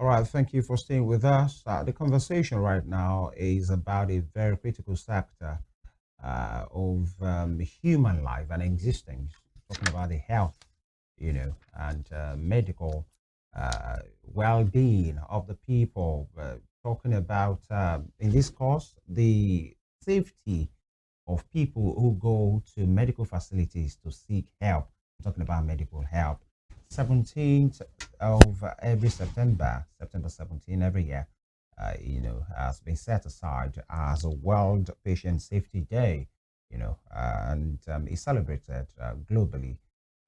All right, thank you for staying with us. The conversation right now is about a very critical sector of human life and existence, talking about the health, and medical well-being of the people. Talking about, in this course, the safety of people who go to medical facilities to seek help. I'm talking about medical help. 17th of every September, September 17 every year, has been set aside as a World Patient Safety Day, and it's celebrated globally.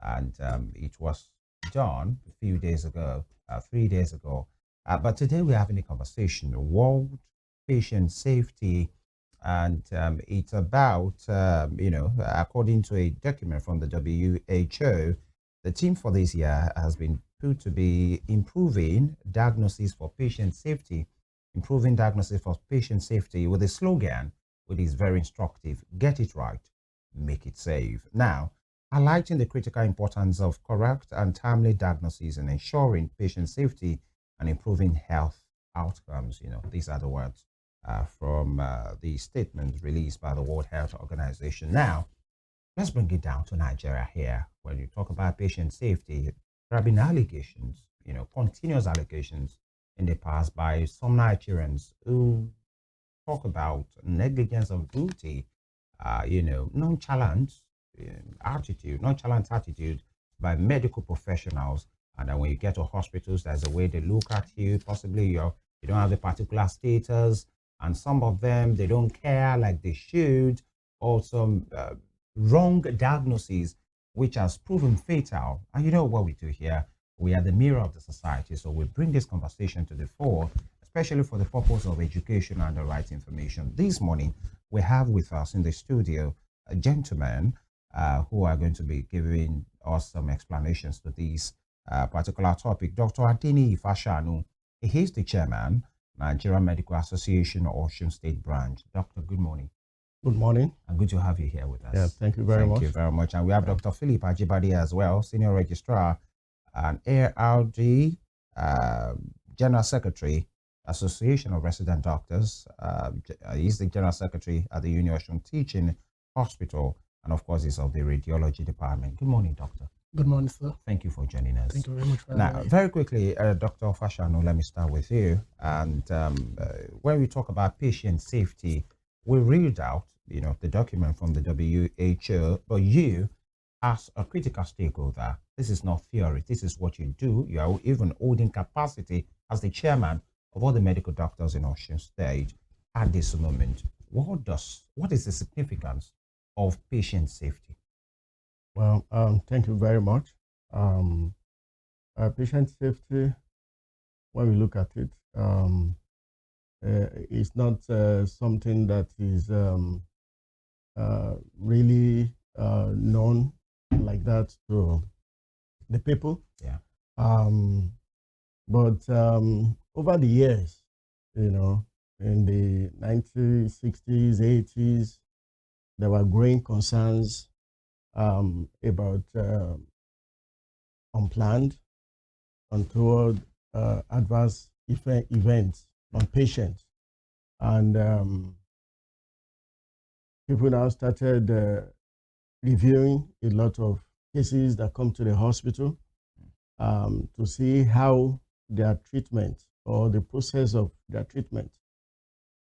And it was done a few days ago, 3 days ago. But today we're having a conversation, World Patient Safety, and it's about, according to a document from the WHO, the theme for this year has been put to be improving diagnosis for patient safety with a slogan which is very instructive: get it right, make it safe. Now, highlighting the critical importance of correct and timely diagnosis and ensuring patient safety and improving health outcomes. These are the words from the statement released by the World Health Organization. Now, let's bring it down to Nigeria here. When you talk about patient safety, there have been allegations, continuous allegations in the past by some Nigerians who talk about negligence of duty, nonchalant attitude by medical professionals. And then when you get to hospitals, there's a way they look at you. Possibly you don't have a particular status, and some of them they don't care like they should, or some wrong diagnosis which has proven fatal. And you know what we do here? We are the mirror of the society, so we bring this conversation to the fore, especially for the purpose of education and the right information. This morning, we have with us in the studio a gentleman who are going to be giving us some explanations to this particular topic. Dr. Adini Fasanu, he is the chairman, Nigerian Medical Association, Osun State Branch. Doctor, good morning. Good morning. And good to have you here with us. Yeah, thank you very much. Thank you very much. And we have Dr. Philip Ajibade as well, Senior Registrar and ARD General Secretary, Association of Resident Doctors. He's the General Secretary at the UNIOSUN Teaching Hospital, and of course, he's of the Radiology Department. Good morning, Doctor. Good morning, sir. Thank you for joining us. Thank you very much for Now, having me. very quickly, Dr. Fasanu, let me start with you. And when we talk about patient safety, we read out, the document from the WHO, but you, as a critical stakeholder, this is not theory. This is what you do. You are even holding capacity as the chairman of all the medical doctors in Osun State at this moment. What is the significance of patient safety? Well, thank you very much. Patient safety, when we look at it, it's not something that is really known like that to the people. Yeah. But over the years, in the 1960s, 80s, there were growing concerns about unplanned, untoward adverse events on patients. And people now started reviewing a lot of cases that come to the hospital to see how their treatment or the process of their treatment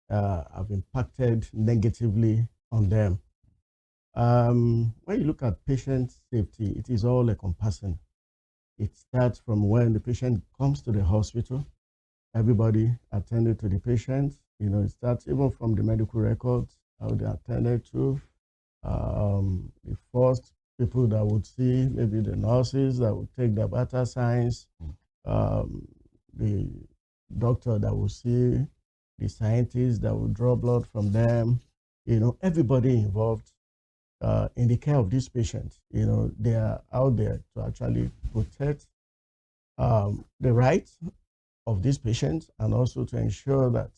have impacted negatively on them. When you look at patient safety, it is all encompassing. It starts from when the patient comes to the hospital, everybody attended to the patient. It starts even from the medical records, how they attended to. The first people that would see, maybe the nurses that would take the vital signs, the doctor that would see, the scientists that would draw blood from them, everybody involved in the care of these patients. They are out there to actually protect the rights of these patients and also to ensure that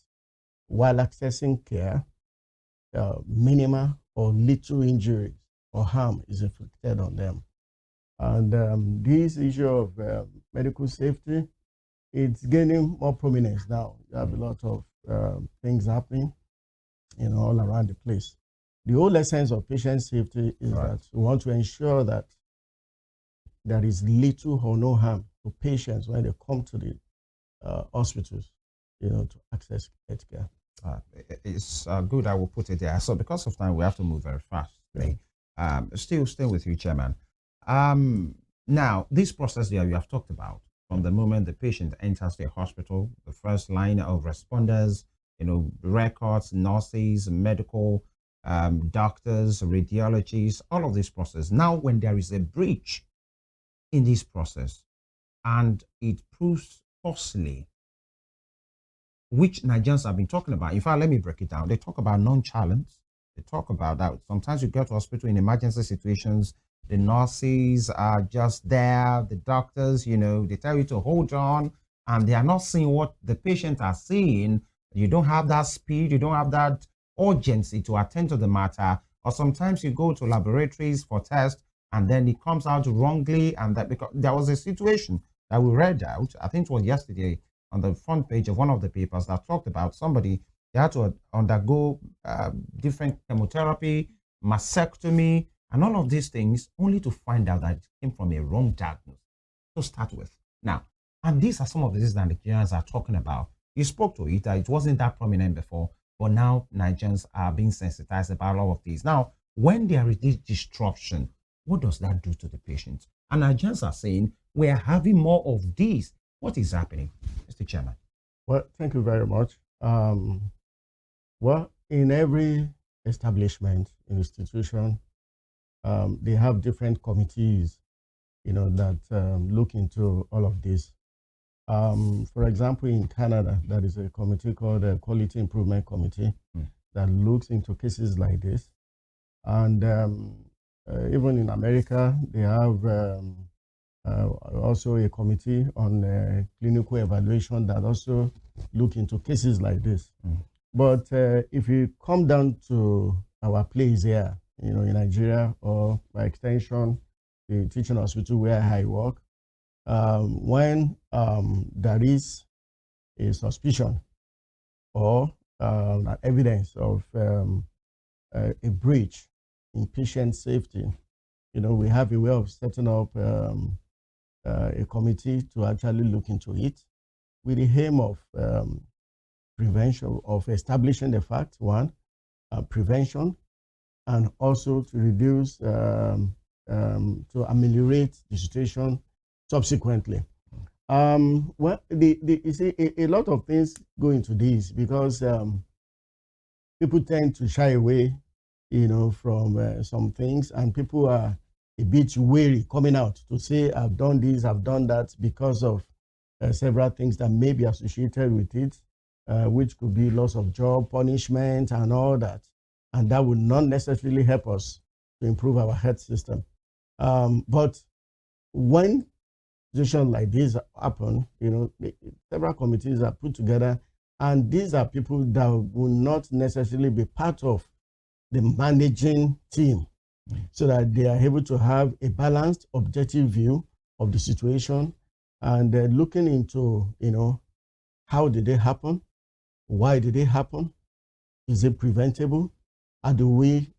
while accessing care, minimal or little injury or harm is inflicted on them. And this issue of medical safety it's gaining more prominence now. You have a lot of things happening, all around the place. The whole essence of patient safety is that we want to ensure that there is little or no harm to patients when they come to the hospitals, to access healthcare. It's good I will put it there. So because of time, we have to move very fast. Still with you, Chairman. Now, this process that you have talked about, from the moment the patient enters the hospital, the first line of responders, records, nurses, medical doctors, radiologists, all of this process. Now, when there is a breach in this process and it proves costly, which Nigerians have been talking about. In fact, let me break it down. They talk about nonchalance. They talk about that. Sometimes you go to hospital in emergency situations, the nurses are just there, the doctors, they tell you to hold on, and they are not seeing what the patient are seeing. You don't have that speed, you don't have that urgency to attend to the matter. Or sometimes you go to laboratories for tests, and then it comes out wrongly, and that because there was a situation that we read out, I think it was yesterday, on the front page of one of the papers that talked about somebody, they had to undergo different chemotherapy, mastectomy, and all of these things, only to find out that it came from a wrong diagnosis to start with. Now, and these are some of the things that Nigerians are talking about. You spoke to it, it wasn't that prominent before, but now Nigerians are being sensitized about all of these. Now, when there is this disruption, what does that do to the patient? And Nigerians are saying, we're having more of these. What is happening, Mr. Chairman? Well, thank you very much. Well, in every establishment, institution, they have different committees, that look into all of this. For example, in Canada, there is a committee called the Quality Improvement Committee that looks into cases like this. And even in America, they have also a committee on clinical evaluation that also look into cases like this. But if you come down to our place here, in Nigeria, or by extension, the teaching hospital where I work, when there is a suspicion or evidence of a breach in patient safety, we have a way of setting up a committee to actually look into it with the aim of prevention, of establishing the fact, prevention, and also to reduce, to ameliorate the situation subsequently. Well, you see, a lot of things go into this because people tend to shy away, from some things, and people are a bit wary coming out to say, I've done this, I've done that, because of several things that may be associated with it, which could be loss of job, punishment, and all that. And that would not necessarily help us to improve our health system. But when situations like this happen, several committees are put together, and these are people that will not necessarily be part of the managing team, so that they are able to have a balanced, objective view of the situation, and looking into, how did they happen? Why did they happen? Is it preventable? How do we,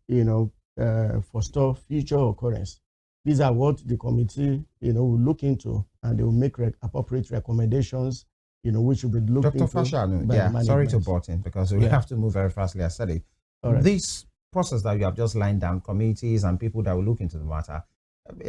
forestall future occurrence? These are what the committee, will look into, and they will make appropriate recommendations, which will be looked Dr. into. Fasanu, sorry to butt in because we have to move very fastly. I said it. Right. This process that you have just lined down, committees and people that will look into the matter.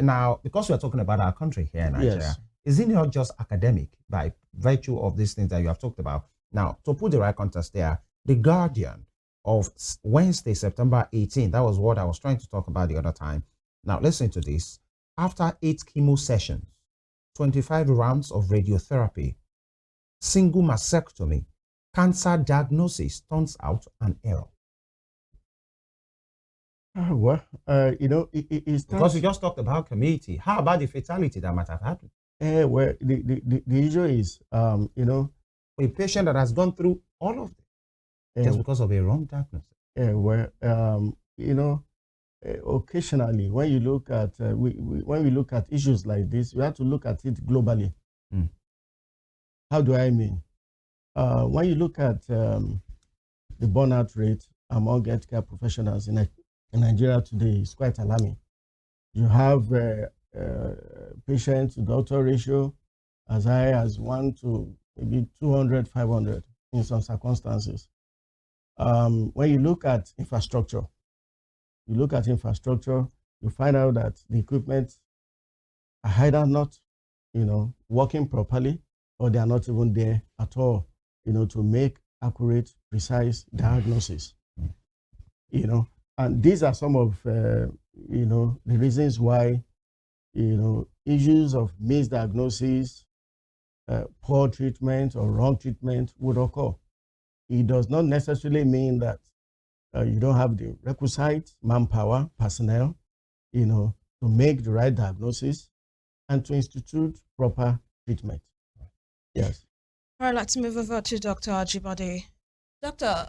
Now, because we are talking about our country here in Nigeria, Yes. is it not just academic by virtue of these things that you have talked about? Now, to put the right context there, the Guardian of Wednesday, September 18, that was what I was trying to talk about the other time. Now, listen to this. After 8 chemo sessions, 25 rounds of radiotherapy, single mastectomy, cancer diagnosis turns out an error. Well, it's because you just talked about community. How about the fatality that might have happened? Well, the issue is, a patient that has gone through all of it just because of a wrong diagnosis. Occasionally, when you look at when we look at issues like this, we have to look at it globally. How do I mean? When you look at the burnout rate among healthcare professionals in Nigeria today, it's quite alarming. You have patient to doctor ratio as high as 1 to maybe 200, 500 in some circumstances. When you look at infrastructure, you find out that the equipment are either not, working properly, or they are not even there at all, to make accurate, precise diagnosis. And these are some of, the reasons why, issues of misdiagnosis, poor treatment or wrong treatment would occur. It does not necessarily mean that you don't have the requisite manpower, personnel, to make the right diagnosis and to institute proper treatment. Yes. All right, let's move over to Dr. Ajibade. Doctor,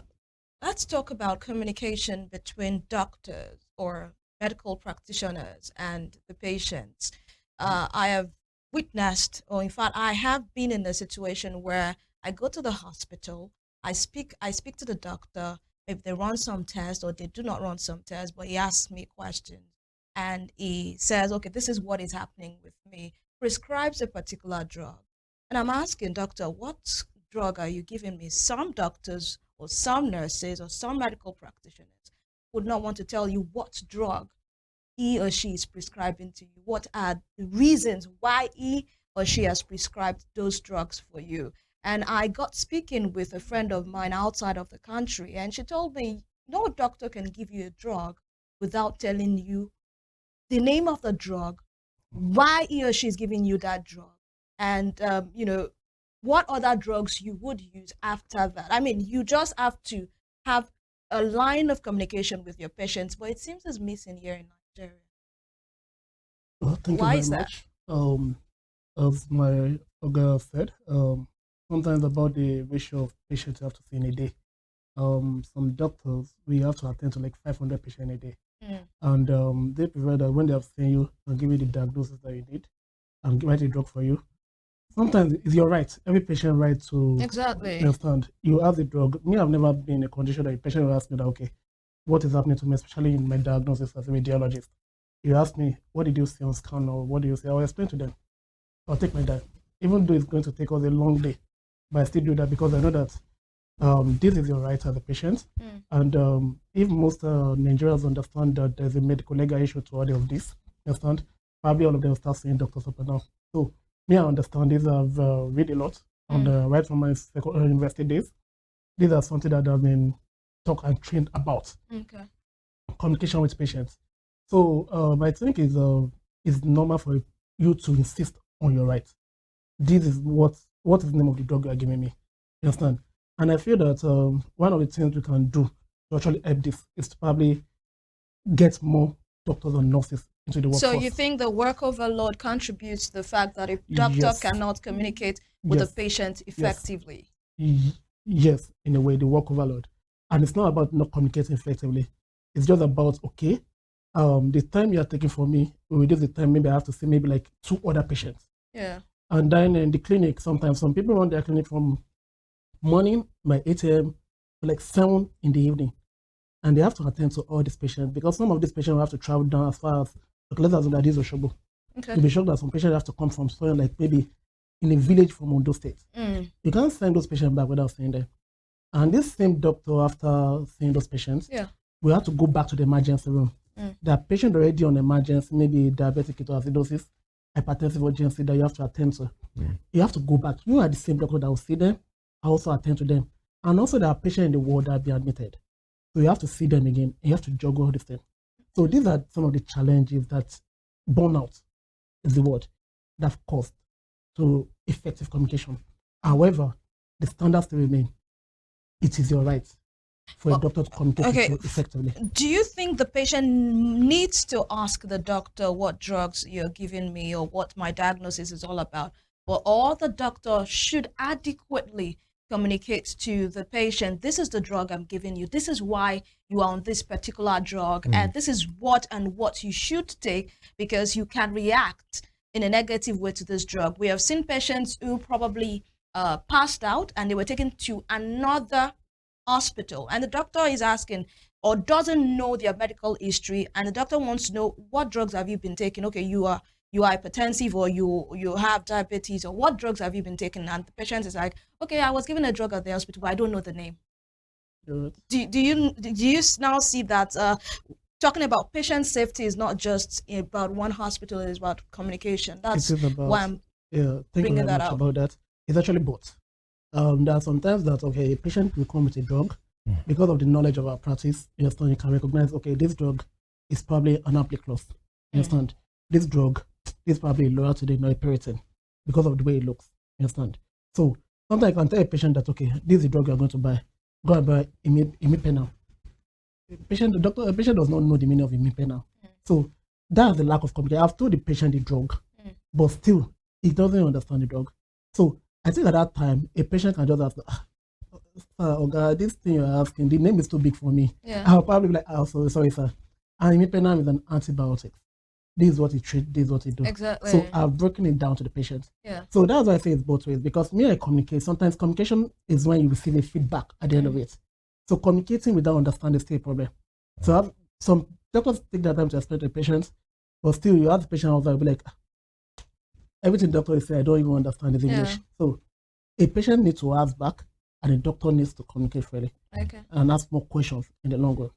let's talk about communication between doctors or medical practitioners and the patients. I have witnessed, or in fact, I have been in a situation where I go to the hospital, I speak to the doctor, if they run some tests or they do not run some tests, but he asks me questions and he says, okay, this is what is happening with me, prescribes a particular drug. And I'm asking, doctor, what drug are you giving me? Some doctors or some nurses or some medical practitioners would not want to tell you what drug he or she is prescribing to you. What are the reasons why he or she has prescribed those drugs for you? And I got speaking with a friend of mine outside of the country, and she told me, no doctor can give you a drug without telling you the name of the drug, why he or she is giving you that drug, and what other drugs you would use after that. I mean, you just have to have a line of communication with your patients, but it seems it's missing here in Nigeria. Well, thank Why you is very that? much. As my girl said, sometimes about the ratio of patients you have to see in a day. Some doctors, we have to attend to like 500 patients a day. And they prefer that when they have seen you, they'll give you the diagnosis that you need and write a drug for you. Sometimes it's your right. Every patient right to Exactly. understand. You have the drug. Me, I've never been in a condition that a patient will ask me that, okay, what is happening to me, especially in my diagnosis as a radiologist. You ask me, what did you see on scan or what do you see? I'll explain to them. I'll take my time. Even though it's going to take us a long day, but I still do that because I know that this is your right as a patient. And if most Nigerians understand that there's a medical legal issue to all of this, understand, probably all of them will start seeing doctors up and down. So me, I understand these. I've read a lot on right from my university days. These are something that I've been taught and trained about. Okay. Communication with patients. So I think it's normal for you to insist on your right. This is what is the name of the drug you are giving me. You understand? And I feel that one of the things we can do to actually help this is to probably get more doctors and nurses into the workforce. So you think the work overload contributes to the fact that a doctor Yes. cannot communicate with Yes. the patient effectively? Yes, in a way, the work overload. And it's not about not communicating effectively. It's just about, okay, the time you are taking for me, we reduce the time, maybe I have to see maybe like 2 other patients. Yeah. And then in the clinic, sometimes some people run their clinic from morning by 8 a.m. to like 7 in the evening. And they have to attend to all these patients because some of these patients will have to travel down as far as Ohiolei. Okay. You'll be shocked that some patients have to come from somewhere like maybe in a village from Ondo State. You can't send those patients back without seeing them. And this same doctor, after seeing those patients, we have to go back to the emergency room. There are patients already on emergency, maybe diabetic ketoacidosis, hypertensive urgency that you have to attend to. You have to go back. You are the same doctor that will see them, I also attend to them. And also there are patients in the ward that have been admitted. So you have to see them again. You have to juggle all these things. So these are some of the challenges that burnout is the word that have caused to effective communication. However, the standards still remain. It is your right for a doctor to communicate with you effectively. Do you think the patient needs to ask the doctor what drugs you're giving me or what my diagnosis is all about? Or the doctor should adequately communicate to the patient, this is the drug I'm giving you, this is why you are on this particular drug, and this is what you should take because you can react in a negative way to this drug. We have seen patients who probably passed out and they were taken to another hospital, and the doctor is asking or doesn't know their medical history, and the doctor wants to know, what drugs have you been taking? Okay, you are hypertensive, or you have diabetes, or what drugs have you been taking? And the patient is like, okay, I was given a drug at the hospital, but I don't know the name. Do you now see that talking about patient safety is not just about one hospital, it's about communication? That's why I'm bringing that out. About that. It's actually both. There are sometimes that, okay, a patient will come with a drug because of the knowledge of our practice. You understand? You can recognize, okay, this drug is probably an ampliclos. You understand? This drug is probably lower to the norepinephrine because of the way it looks. You understand? So sometimes I can tell a patient that, okay, this is the drug you're going to buy. Go and buy imipenem. A patient does not know the meaning of imipenem. So that's the lack of communication. I've told the patient the drug, but still he doesn't understand the drug. So I think at that time a patient can just ask, oh God, this thing you're asking, the name is too big for me. I'll probably be like, oh, sorry, sir. And imipenem is an antibiotic. This is what it treats, this is what it does. Exactly. So I've broken it down to the patient. So that's why I say it's both ways, because me, I communicate. Sometimes communication is when you receive a feedback at the end of it. So communicating without understanding is still a problem. So some doctors take their time to explain to the patients, but still you have the patient also be like, everything the doctor is saying, I don't even understand his English. So a patient needs to ask back, and the doctor needs to communicate freely. And ask more questions in the long run.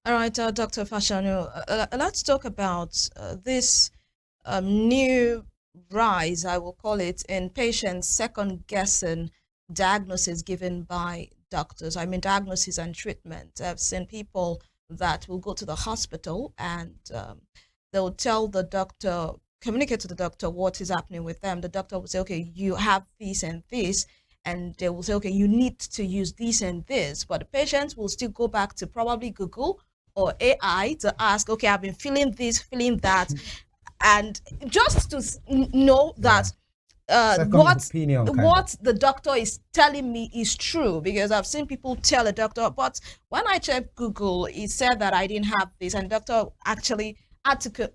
All right, Dr. Fasanu, let's talk about this new rise, I will call it, in patients second-guessing diagnosis given by doctors. I mean, diagnosis and treatment. I've seen people that will go to the hospital and they'll tell the doctor, communicate to the doctor what is happening with them. The doctor will say, okay, you have this and this. And they will say, okay, you need to use this and this. But the patients will still go back to probably Google or AI to ask, okay, I've been feeling this, feeling that. And just to know that what the doctor is telling me is true. Because I've seen people tell a doctor, but when I checked Google, it said that I didn't have this. And the doctor actually had to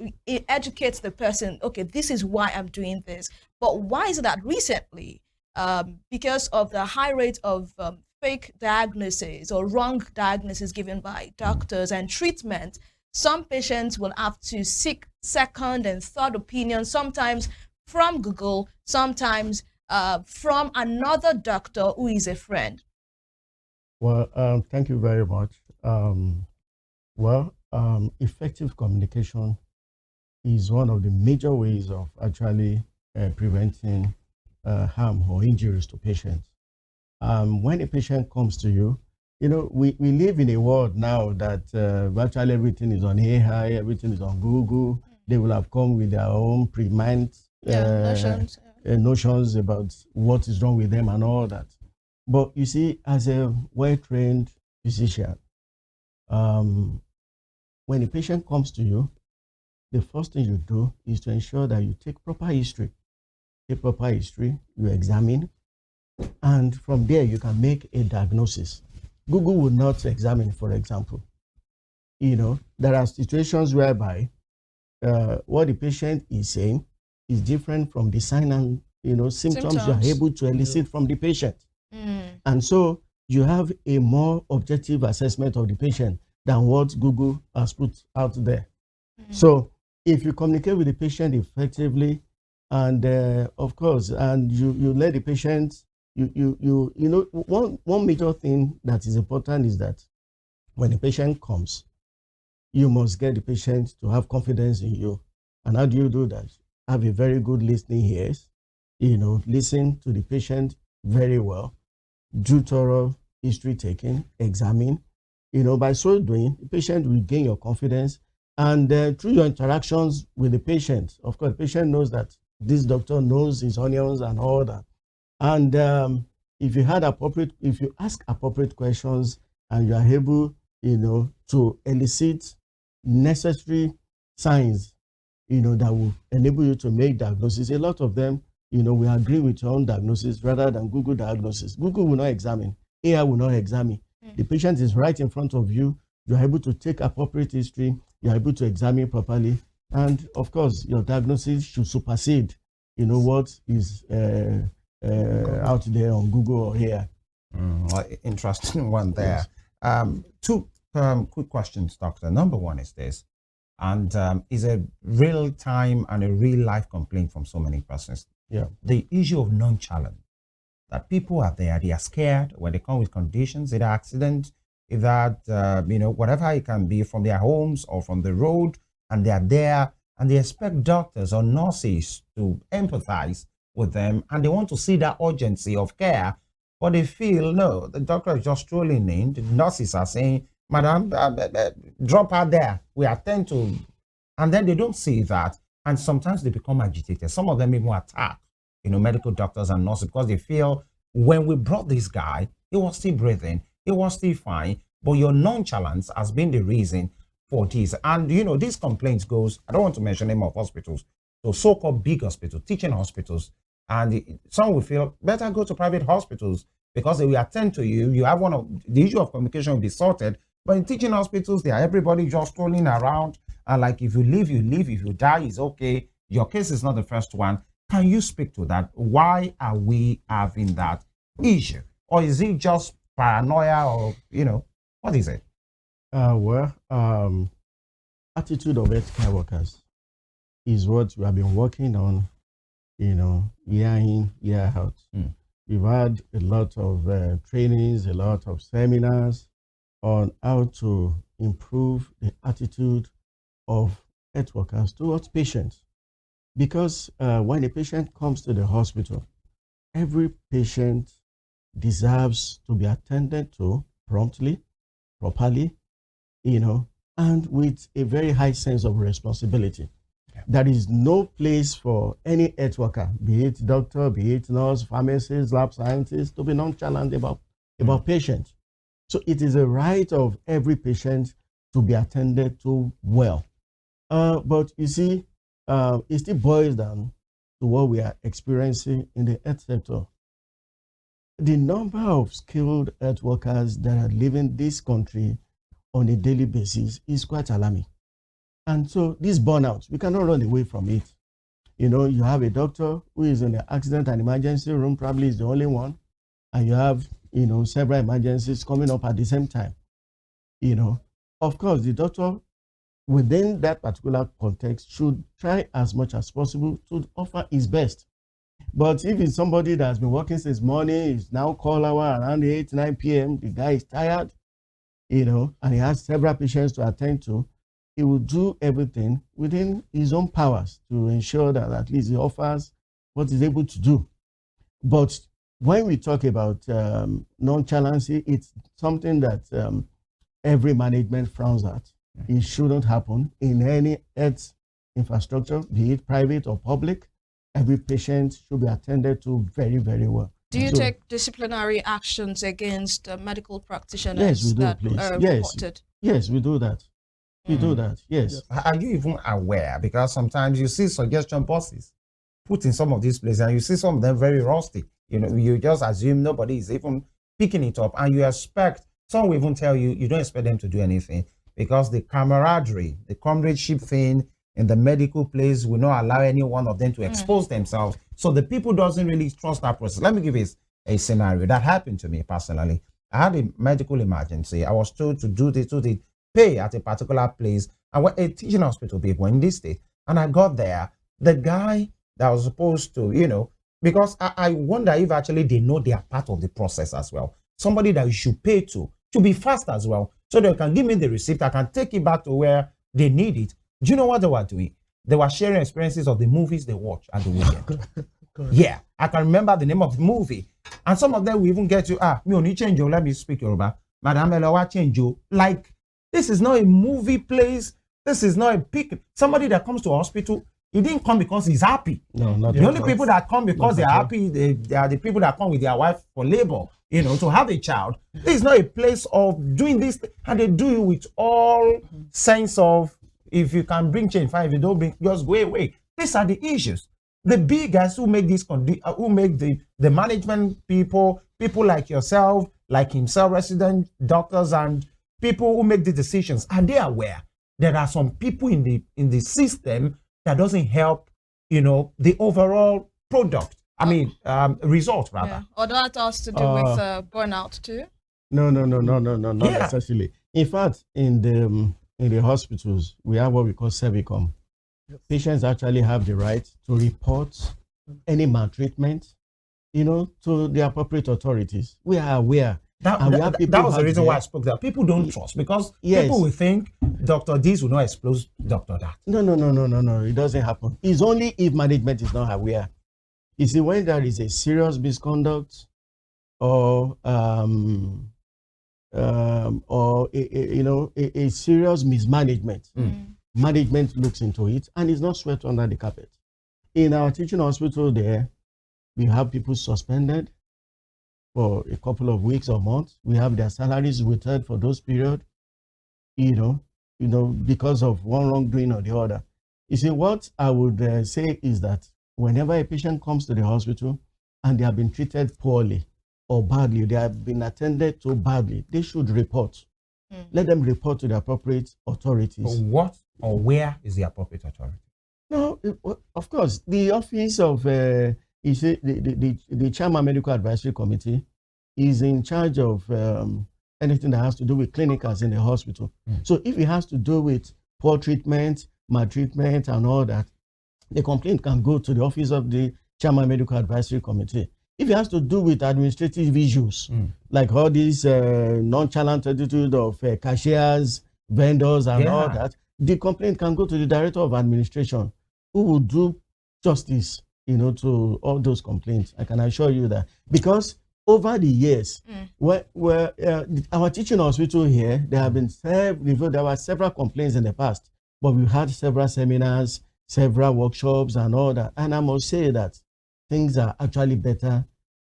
educate the person, okay, this is why I'm doing this. But why is it that recently, because of the high rate of fake diagnosis or wrong diagnosis given by doctors and treatment, some patients will have to seek second and third opinion, sometimes from Google, sometimes from another doctor who is a friend? Well, thank you very much. Effective communication is one of the major ways of actually preventing harm or injuries to patients. When a patient comes to you, we live in a world now that virtually everything is on AI, everything is on Google. They will have come with their own pre-mind notions about what is wrong with them and all that. But you see, as a well-trained physician, when a patient comes to you, the first thing you do is to ensure that you take proper history. You examine, and from there you can make a diagnosis. Google will not examine, for example. There are situations whereby what the patient is saying is different from the sign and symptoms you are able to elicit from the patient. And so you have a more objective assessment of the patient than what Google has put out there. So if you communicate with the patient effectively, and of course, and you let the patient, one major thing that is important is that when a patient comes, you must get the patient to have confidence in you. And how do you do that? Have a very good listening ears, listen to the patient very well, do thorough history taking, examine. By so doing, the patient will gain your confidence. And through your interactions with the patient, of course, the patient knows that this doctor knows his onions and all that. And if you ask appropriate questions and you are able, to elicit necessary signs, that will enable you to make diagnosis. A lot of them, we agree with your own diagnosis rather than Google diagnosis. Google will not examine. AI will not examine. The patient is right in front of you. You are able to take appropriate history. You are able to examine properly. And of course, your diagnosis should supersede, what is out there on Google or here. Interesting one there. Yes. Two quick questions, Doctor. Number one is this, and is a real time and a real life complaint from so many persons. Yeah. The issue of nonchalance, that people are there, they are scared when they come with conditions, either accident, either whatever it can be, from their homes or from the road, and they are there and they expect doctors or nurses to empathize with them, and they want to see that urgency of care, but they feel no, the doctor is just strolling in. The nurses are saying, "Madam, drop her there. We attend to," and then they don't see that, and sometimes they become agitated. Some of them even attack, medical doctors and nurses, because they feel when we brought this guy, he was still breathing, he was still fine, but your nonchalance has been the reason for this. And these complaints goes, I don't want to mention name of hospitals, so-called big hospitals, teaching hospitals, and some will feel better go to private hospitals because they will attend to you. You have the issue of communication will be sorted. But in teaching hospitals, they are everybody just strolling around, and like, if you leave, you leave. If you die, it's okay. Your case is not the first one. Can you speak to that? Why are we having that issue? Or is it just paranoia, or what is it? Attitude of healthcare workers is what we have been working on, year in, year out. We've had a lot of trainings, a lot of seminars on how to improve the attitude of health workers towards patients. Because when a patient comes to the hospital, every patient deserves to be attended to promptly, properly, and with a very high sense of responsibility. Yeah. There is no place for any health worker, be it doctor, be it nurse, pharmacist, lab scientist, to be nonchalant about patients. So it is a right of every patient to be attended to well. But you see, it still boils down to what we are experiencing in the health sector. The number of skilled health workers that are leaving this country on a daily basis is quite alarming. And so this burnout, we cannot run away from it. You have a doctor who is in the accident and emergency room, probably is the only one, and you have, several emergencies coming up at the same time. Of course, the doctor within that particular context should try as much as possible to offer his best. But if it's somebody that has been working since morning, it's now call hour around 8, 9 p.m., the guy is tired, and he has several patients to attend to, he will do everything within his own powers to ensure that at least he offers what he's able to do. But when we talk about nonchalance, it's something that every management frowns at. It shouldn't happen in any health infrastructure, be it private or public. Every patient should be attended to very, very well. Do you take disciplinary actions against medical practitioners? Yes, we do, that please. reported? Yes, we do that. We do that, yes. Are you even aware? Because sometimes you see suggestion boxes put in some of these places, and you see some of them very rusty. You just assume nobody is even picking it up, and you expect, some will even tell you, you don't expect them to do anything, because the camaraderie, the comradeship thing in the medical place will not allow any one of them to expose themselves. So the people doesn't really trust that process. Let me give you a scenario that happened to me personally. I had a medical emergency. I was told to do this, pay at a particular place. I went a teaching hospital people in this state, and I got there. The guy that was supposed to, because I wonder if actually they know they are part of the process as well. Somebody that you should pay to be fast as well, so they can give me the receipt. I can take it back to where they need it. Do you know what they were doing? They were sharing experiences of the movies they watch at the weekend. Yeah, I can remember the name of the movie. And some of them will even get you, me only change you, let me speak Yoruba. Madam Elawa change you. Like, this is not a movie place. This is not a pick. Somebody that comes to a hospital, he didn't come because he's happy. No, not the only people that come because they're happy, they are the people that come with their wife for labor, to have a child. This is not a place of doing this, and they do it with all sense of, if you can bring change, fine. If you don't bring, just go away. These are the issues. The big guys who make this, who make the management people like yourself, like himself, resident doctors, and people who make the decisions, are they aware there are some people in the system that doesn't help, the overall product I mean, results rather. Yeah. Or that has to do with burnout too? No, not necessarily. In fact, in the hospitals, we have what we call Servicom. Patients actually have the right to report any maltreatment, to the appropriate authorities. We are aware. That was the reason why I spoke that. People don't trust because people will think Dr. This will not expose Dr. That. No. It doesn't happen. It's only if management is not aware. You see, when there is a serious misconduct or a serious mismanagement, management looks into it and is not swept under the carpet. In our teaching hospital there, we have people suspended for a couple of weeks or months. We have their salaries withheld for those periods, because of one wrongdoing or the other. You see, what I would say is that whenever a patient comes to the hospital and they have been treated poorly or badly, they have been attended to badly, they should report. Let them report to the appropriate authorities. But what or where is the appropriate authority? No, of course, the office of the Chairman Medical Advisory Committee is in charge of anything that has to do with clinicals in the hospital. So if it has to do with poor treatment, maltreatment, and all that, the complaint can go to the office of the Chairman Medical Advisory Committee. If it has to do with administrative issues, like all this nonchalant attitude of cashiers, vendors, and all that, the complaint can go to the Director of Administration, who will do justice, to all those complaints. I can assure you that. Because over the years, our teaching hospital here, there were several complaints in the past, but we've had several seminars, several workshops, and all that. And I must say that things are actually better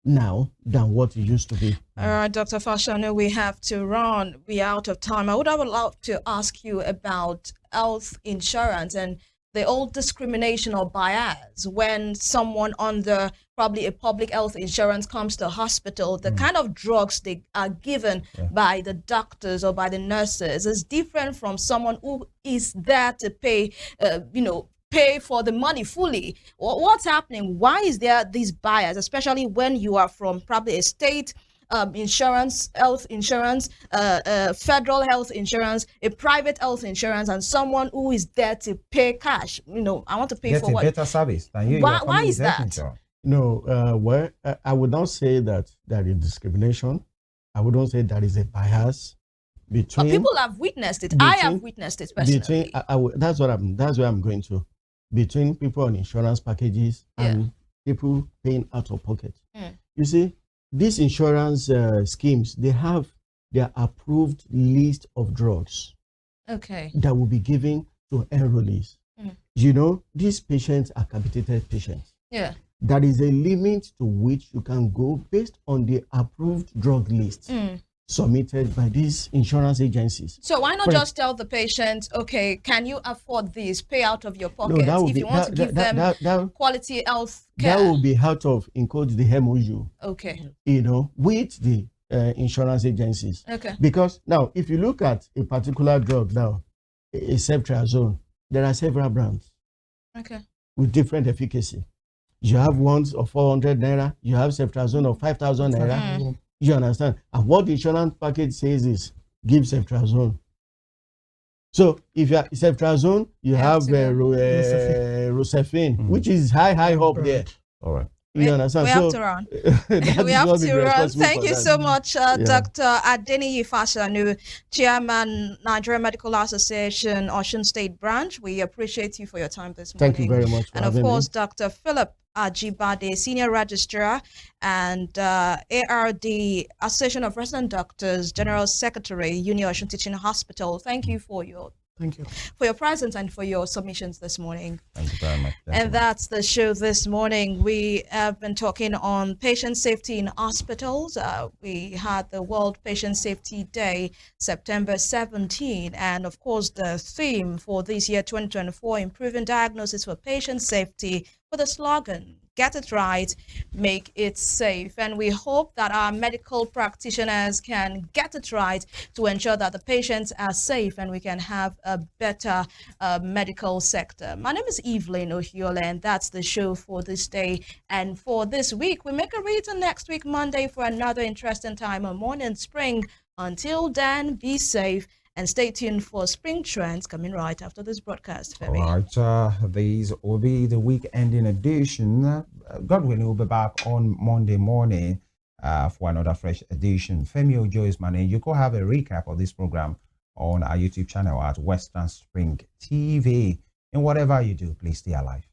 now than what it used to be. All right, Dr. Fasanu, we have to run. We are out of time. I would love to ask you about health insurance and the old discrimination or bias when someone under probably a public health insurance comes to a hospital. The kind of drugs they are given by the doctors or by the nurses is different from someone who is there to pay, pay for the money fully. What's happening? Why is there this bias, especially when you are from probably a state insurance, health insurance, federal health insurance, a private health insurance, and someone who is there to pay cash? I want to pay for what? Better service than you. Why is that? No, I would not say that there is discrimination. I wouldn't say there is a bias between. But people have witnessed it. I have witnessed it personally. That's where I'm going to. Between people on insurance packages and people paying out of pocket. You see, these insurance schemes, they have their approved list of drugs that will be given to enrollees. These patients are capitated patients. There is a limit to which you can go based on the approved drug list submitted by these insurance agencies. So why not just tell the patient, okay, can you afford this? Pay out of your pocket if you want to give them quality health care. That will be out of, in quotes, the MOU. With the insurance agencies. Because now, if you look at a particular drug now, a ceftriaxone, there are several brands with different efficacy. You have ones of 400 naira, you have ceftriaxone of 5,000 naira. You understand? And what the insurance package says is give ceftriaxone. So if you have ceftriaxone, you have Rocephin, which is high up there. All right. You understand? We have to run. We have to run. Thank you so much, Dr. Niyi Fasanu, Chairman, Nigerian Medical Association, Osun State Branch. We appreciate you for your time this morning. Thank you very much. And of course, Dr. Philip Ajibade, Senior Registrar, and ARD, Association of Resident Doctors, General Secretary, UNIOSUN Teaching Hospital. Thank you for your presence and for your submissions this morning. Thank you very much. And that's the show this morning. We have been talking on patient safety in hospitals. We had the World Patient Safety Day, September 17. And of course, the theme for this year, 2024, improving diagnosis for patient safety, with a slogan, get it right, make it safe. And we hope that our medical practitioners can get it right to ensure that the patients are safe and we can have a better medical sector. My name is Evelyn Ohiolei, and that's the show for this day and for this week. We make a return next week, Monday, for another interesting time on Morning Spring. Until then, be safe and stay tuned for Spring Trends coming right after this broadcast, Femi. All right, these will be the week-ending edition. God willing, we'll be back on Monday morning for another fresh edition. Femi Ojo is my name. You can have a recap of this program on our YouTube channel at Western Spring TV. And whatever you do, please stay alive.